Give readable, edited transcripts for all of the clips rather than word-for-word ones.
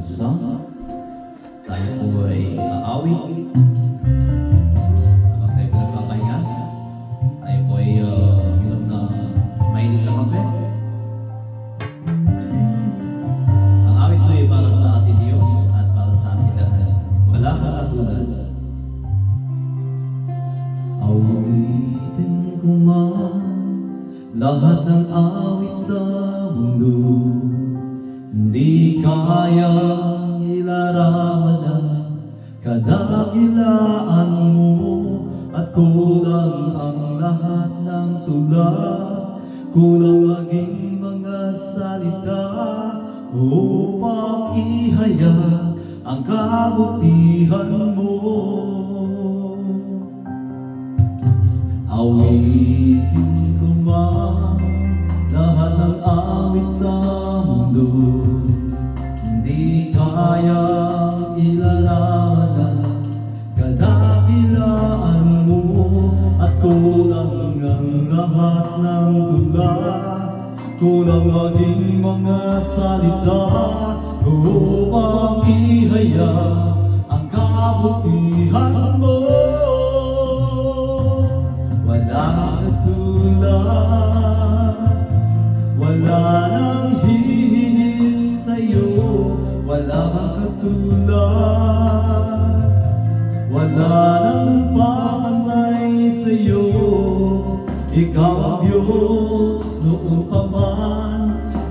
song. Tayo po ay aawit. Habang tayo po nagpapahingga, tayo po ay minom na mainit na kape. Ang awit po ay para sa ating Diyos at para sa ating lahat. Wala kang katulad. Awitin ko man lahat ng awit sa mundo, hindi kayang ilarawan ang kadakilaan mo, at kulang ang lahat ng tula, kulang maging mga salita upang ihayag ang kabutihan mo. Awitin ko man lahat ng awit sa mundo, hindi kayang ilarawan ang kadakilaan mo, at kulang ang lahat ng tula, kulang maging mga salita upang ihayag ang kabutihan mo. Wala katulad, wala nang hihigit sa'yo, wala kang katulad, wala nang papantay sa'yo. Ikaw ang Diyos noon pa man,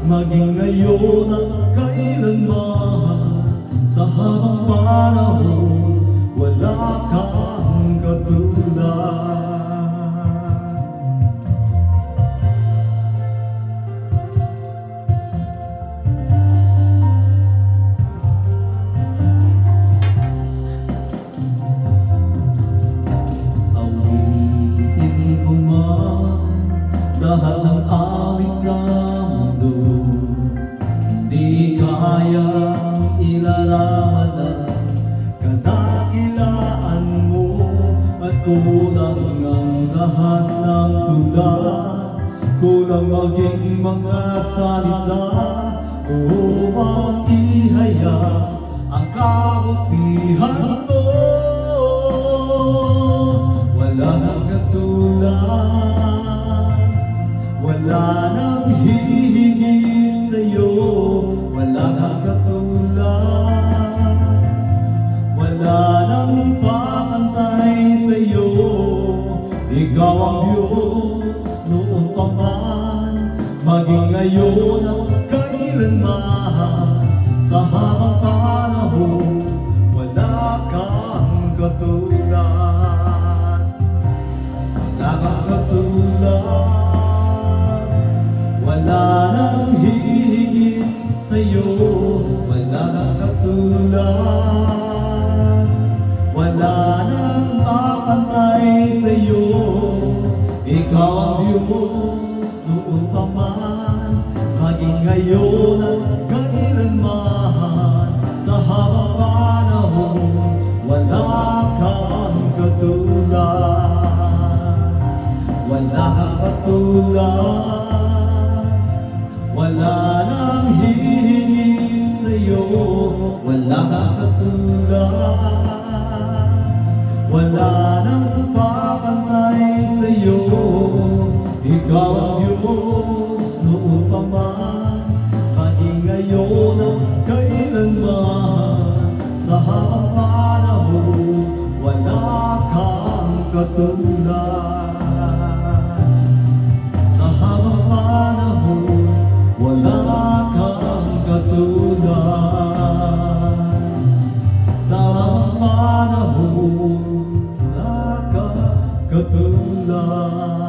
maging ngayon at kailanman, sa habang panahon wala kang katulad. Lahat ng awit sa mundo, hindi kayang ilarawan ang kadakilaan mo, at kulang ang lahat ng tula, kulang maging mga salita upang ihayag ang kabutihan mo. Wala kang katulad, wala nang hihigit sa'yo, wala kang katulad, wala nang papantay sa'yo. Ikaw ang Diyos noon pa man, maging ngayon at kailanman, sa habang panahon wala kang katulad. Wala kang katulad, wala nang hihigit sa'yo, wala kang katulad, wala nang papantay sa'yo. Ikaw ang Diyos noon pa man, maging ngayon at kailanman, sa habang panahon wala kang katulad. Wala kang katulad, wala nang hihigit sa'yo, wala kang katulad, wala nang papantay sa'yo. Ikaw ang Diyos noon pa man, maging ngayon at kailanman, sa habang panahon wala kang katulad. Sa habang panahon wala kang katulad. Sa habang panahon wala kang katulad.